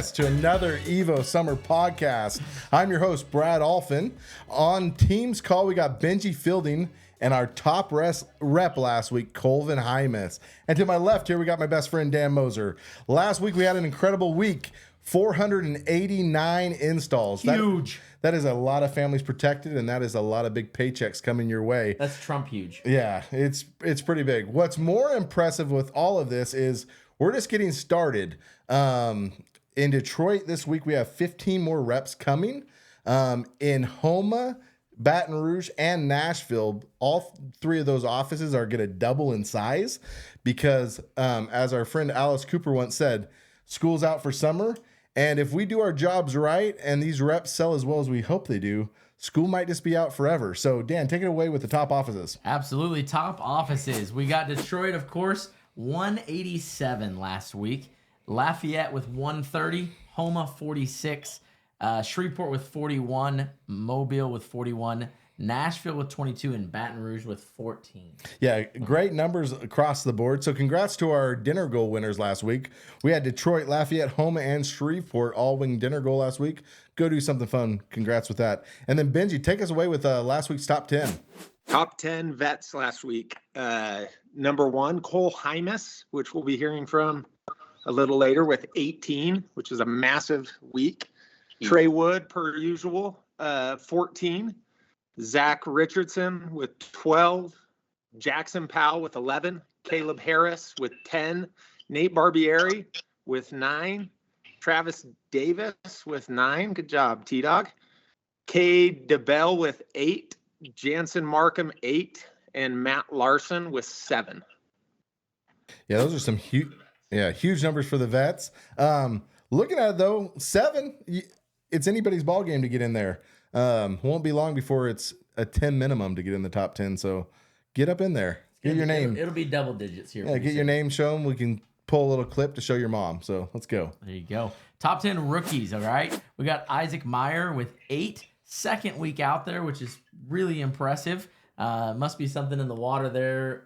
yes, to another Evo Summer podcast. I'm your host, Brad Alphin. On Teams Call, we got Benji Fielding and our top rep last week, Colvin Hymas. And to my left here, we got my best friend, Dan Moser. Last week, we had an incredible week, 489 installs. Huge. That is a lot of families protected, and that is a lot of big paychecks coming your way. That's Trump huge. Yeah, it's pretty big. What's more impressive with all of this is we're just getting started. In Detroit this week, we have 15 more reps coming. In Houma, Baton Rouge, and Nashville, all three of those offices are going to double in size because, as our friend Alice Cooper once said, school's out for summer. And if we do our jobs right and these reps sell as well as we hope they do, school might just be out forever. So, Dan, take it away with the top offices. Absolutely. Top offices. We got Detroit, of course, 187 last week. Lafayette with 130. Houma, 46. Shreveport with 41. Mobile with 41. Nashville with 22 and Baton Rouge with 14. Yeah, great numbers across the board. So congrats to our dinner goal winners last week. We had Detroit, Lafayette, Houma, and Shreveport all win dinner goal last week. Go do something fun. Congrats with that. And then Benji, take us away with last week's top 10. Top 10 vets last week. Number 1, Cole Hymas, which we'll be hearing from a little later with 18, which is a massive week. Trey Wood, per usual, 14. Zach Richardson with 12, Jackson Powell with 11, Caleb Harris with 10, Nate Barbieri with 9, Travis Davis with 9. Good job, T-Dog. Cade DeBell with 8, Jansen Markham 8, and Matt Larson with 7. Yeah, those are some huge numbers for the vets. Looking at it though, 7, it's anybody's ball game to get in there. Won't be long before it's a 10 minimum to get in the top 10. So get up in there. Get your name. It'll be double digits here. Yeah, get your name shown. We can pull a little clip to show your mom. So let's go. There you go. Top 10 rookies, all right? We got Isaac Meyer with 8. Second week out there, which is really impressive. Must be something in the water there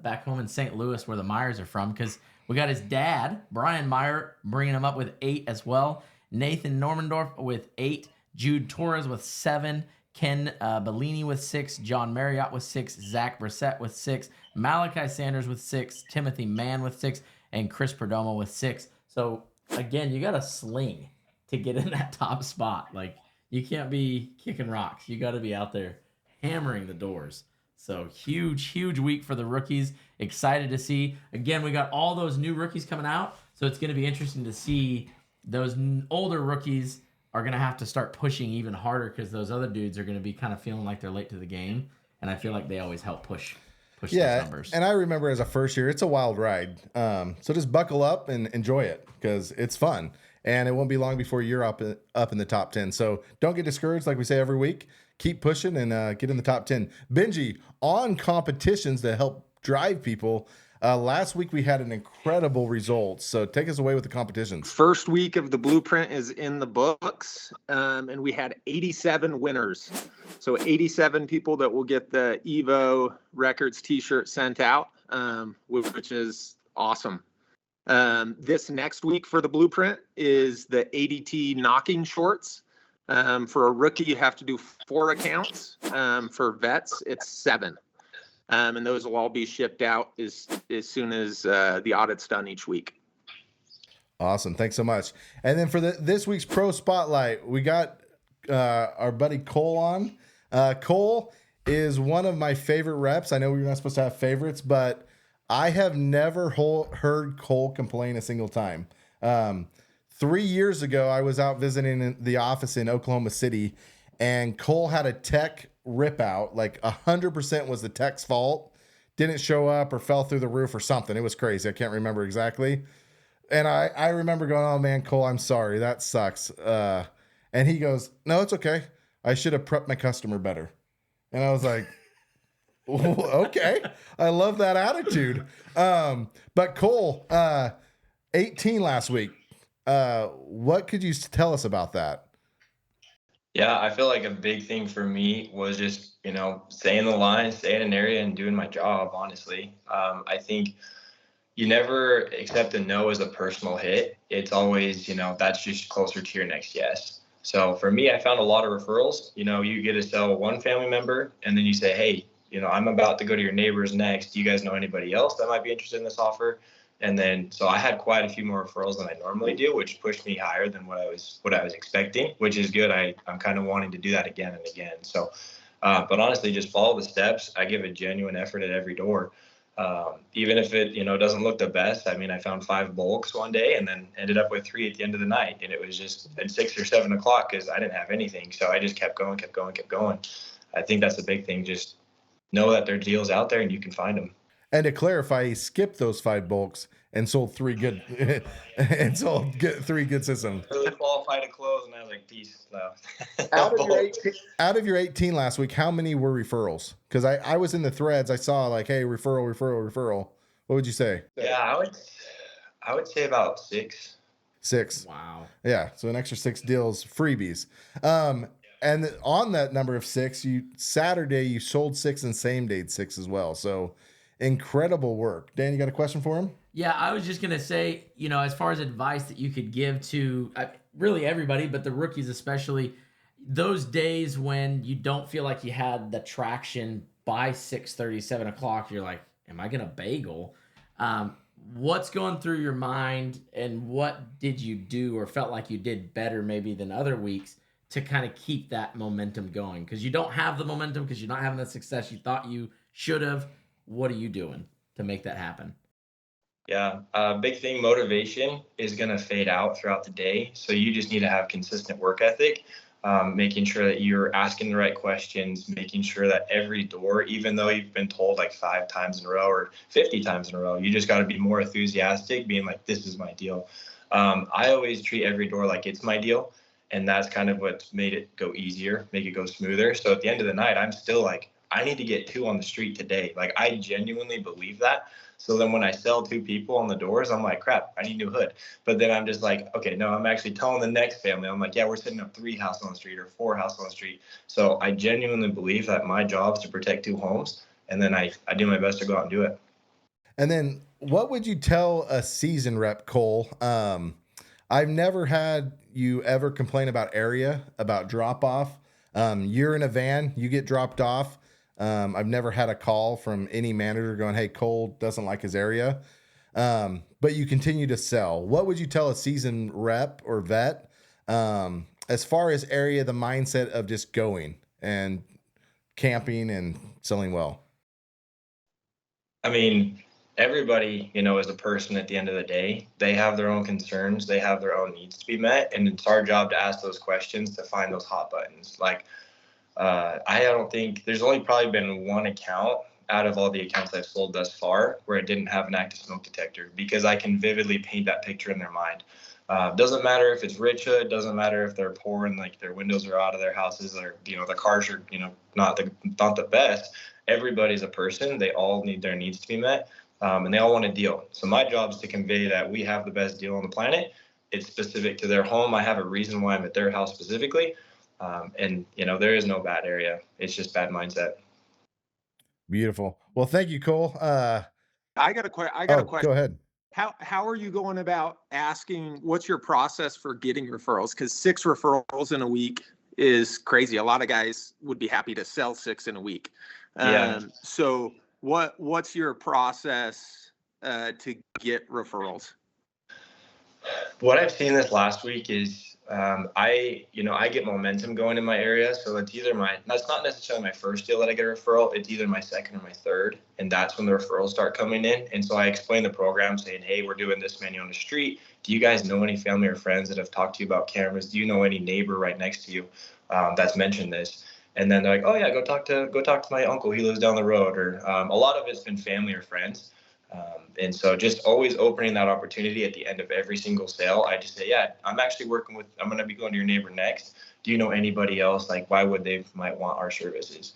back home in St. Louis where the Myers are from, because we got his dad, Brian Meyer, bringing him up with 8 as well. Nathan Normandorf with 8. Jude Torres with 7, Ken Bellini with 6, John Marriott with 6, Zach Brissett with 6, Malachi Sanders with 6, Timothy Mann with 6, and Chris Perdomo with 6. So, again, you got to sling to get in that top spot. Like, you can't be kicking rocks. You got to be out there hammering the doors. So, huge week for the rookies. Excited to see. Again, we got all those new rookies coming out, so it's going to be interesting to see those older rookies are going to have to start pushing even harder because those other dudes are going to be kind of feeling like they're late to the game. And I feel like they always help push those numbers. And I remember as a first year, it's a wild ride. So just buckle up and enjoy it because it's fun. And it won't be long before you're up in the top 10. So don't get discouraged like we say every week. Keep pushing and get in the top 10. Benji, on competitions that help drive people, last week we had an incredible result. So take us away with the competitions. First week of the blueprint is in the books, and we had 87 winners. So 87 people that will get the Evo Records t-shirt sent out, which is awesome. This next week for the blueprint is the ADT knocking shorts. For a rookie, you have to do 4 accounts. For vets, it's 7. And those will all be shipped out as soon as the audit's done each week. Awesome. Thanks so much. And then for this week's Pro Spotlight, we got our buddy Cole on. Cole is one of my favorite reps. I know we're not supposed to have favorites, but I have never heard Cole complain a single time. 3 years ago, I was out visiting the office in Oklahoma City, and Cole had a tech rip out. Like 100% was the tech's fault. Didn't show up or fell through the roof or something. It was crazy. I can't remember exactly. And I remember going, oh man, Cole, I'm sorry. That sucks. And he goes, no, it's okay. I should have prepped my customer better. And I was like, okay. I love that attitude. But Cole, 18 last week. What could you tell us about that? Yeah, I feel like a big thing for me was just, staying in the line, staying in an area and doing my job, honestly. I think, you never accept a no as a personal hit. It's always, that's just closer to your next yes. So for me, I found a lot of referrals. You get to sell one family member, and then you say, hey, I'm about to go to your neighbors next. Do you guys know anybody else that might be interested in this offer? And then, so I had quite a few more referrals than I normally do, which pushed me higher than what I was expecting, which is good. I'm kind of wanting to do that again and again. So, but honestly, just follow the steps. I give a genuine effort at every door. Even if it, doesn't look the best. I mean, I found 5 bulks one day and then ended up with 3 at the end of the night. And it was just at 6 or 7 o'clock because I didn't have anything. So I just kept going. I think that's the big thing. Just know that there are deals out there and you can find them. And to clarify, he skipped those 5 bulks and sold 3 good and sold 3 good systems. Really qualified to close, and I was like, peace. No. Out of your 18 last week, how many were referrals? Because I was in the threads, I saw like, hey, referral. What would you say? Yeah, I would say about 6. 6. Wow. Yeah, so an extra 6 deals, freebies. And on that number of 6, Saturday you sold 6 and same day 6 as well. So incredible work. Dan, you got a question for him? Yeah, I was just going to say, as far as advice that you could give to really everybody, but the rookies especially, those days when you don't feel like you had the traction by 6:30, 7 o'clock, you're like, am I going to bagel? What's going through your mind, and what did you do or felt like you did better maybe than other weeks to kind of keep that momentum going? Because you don't have the momentum because you're not having the success you thought you should have. What are you doing to make that happen? Yeah, big thing, motivation is going to fade out throughout the day. So you just need to have consistent work ethic, making sure that you're asking the right questions, making sure that every door, even though you've been told like 5 times in a row or 50 times in a row, you just got to be more enthusiastic, being like, this is my deal. I always treat every door like it's my deal. And that's kind of what's made it go easier, make it go smoother. So at the end of the night, I'm still like, I need to get 2 on the street today. Like, I genuinely believe that. So then when I sell 2 people on the doors, I'm like, crap, I need new hood. But then I'm just like, okay, no, I'm actually telling the next family, I'm like, yeah, we're setting up 3 houses on the street or 4 houses on the street. So I genuinely believe that my job is to protect 2 homes. And then I do my best to go out and do it. And then what would you tell a season rep, Cole? I've never had you ever complain about area, about drop off. You're in a van, you get dropped off. I've never had a call from any manager going, hey, Cole doesn't like his area. But you continue to sell. What would you tell a seasoned rep or vet as far as area, the mindset of just going and camping and selling well? I mean, everybody, is a person at the end of the day. They have their own concerns. They have their own needs to be met. And it's our job to ask those questions to find those hot buttons. Like, I don't think there's only probably been 1 account out of all the accounts I've sold thus far where it didn't have an active smoke detector, because I can vividly paint that picture in their mind. Doesn't matter if it's rich hood, doesn't matter if they're poor and like their windows are out of their houses, or, the cars are, not the best. Everybody's a person. They all need their needs to be met. And they all want a deal. So my job is to convey that we have the best deal on the planet. It's specific to their home. I have a reason why I'm at their house specifically. And there is no bad area. It's just bad mindset. Beautiful. Well, thank you, Cole. I got a question. Go ahead. How are you going about asking? What's your process for getting referrals? Because 6 referrals in a week is crazy. A lot of guys would be happy to sell 6 in a week. Yeah. So what's your process to get referrals? What I've seen this last week is I get momentum going in my area. So it's either that's not necessarily my first deal that I get a referral. It's either my second or my third. And that's when the referrals start coming in. And so I explain the program saying, hey, we're doing this many on the street. Do you guys know any family or friends that have talked to you about cameras? Do you know any neighbor right next to you that's mentioned this? And then they're like, oh yeah, go talk to my uncle. He lives down the road. Or a lot of it's been family or friends. And so just always opening that opportunity at the end of every single sale. I just say, yeah, I'm going to be going to your neighbor next. Do you know anybody else? Like, why would they might want our services?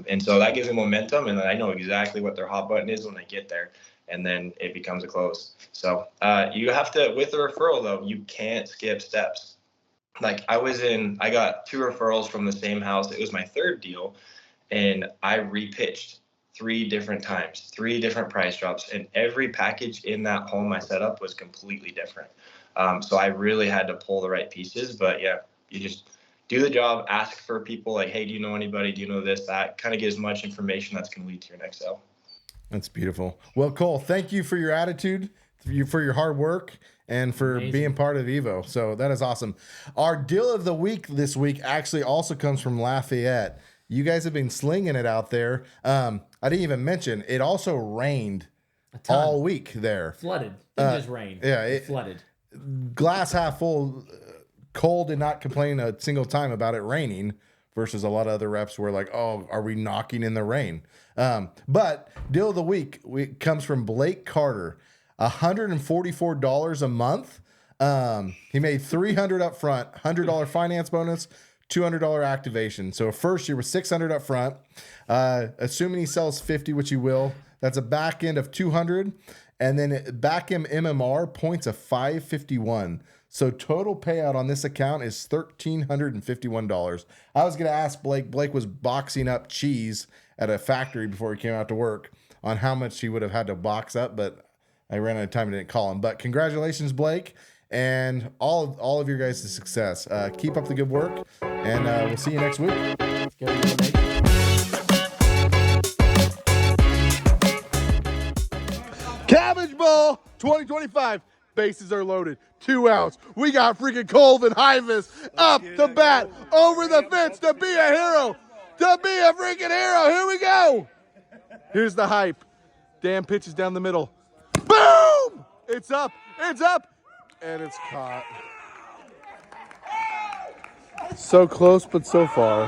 And so that gives me momentum. And then I know exactly what their hot button is when I get there. And then it becomes a close. So you have to, with the referral though, you can't skip steps. Like I got 2 referrals from the same house. It was my 3rd deal. And I repitched 3 different times, 3 different price drops, and every package in that home I set up was completely different. So I really had to pull the right pieces. But yeah, you just do the job, ask for people like, hey, do you know anybody? Do you know this, that? Kind of get as much information that's going to lead to your next sale. That's beautiful. Well, Cole, thank you for your attitude, for your hard work, and for being part of Evo. So that is awesome. Our deal of the week this week actually also comes from Lafayette. You guys have been slinging it out there. I didn't even mention, it also rained all week there. Flooded. It didn't just rained. Yeah. It flooded. Glass half full. Cole did not complain a single time about it raining versus a lot of other reps were like, oh, are we knocking in the rain? But deal of the week comes from Blake Carter. $144 a month. He made $300 up front, $100 finance bonus, $200 activation. So first year was $600 up front. Assuming he sells 50, which he will, that's a back end of 200, and then back end MMR points of 551. So total payout on this account is $1,351. I was going to ask Blake. Blake was boxing up cheese at a factory before he came out to work on how much he would have had to box up, but I ran out of time and didn't call him. But congratulations, Blake, and all of your guys' success. Keep up the good work, and we'll see you next week. Cabbage Bowl 2025. Bases are loaded. 2 outs. We got freaking Colvin Hymas up the bat, over the fence to be a hero. To be a freaking hero. Here we go. Here's the hype. Dan pitches down the middle. Boom! It's up. It's up. And it's caught. So close, but so far.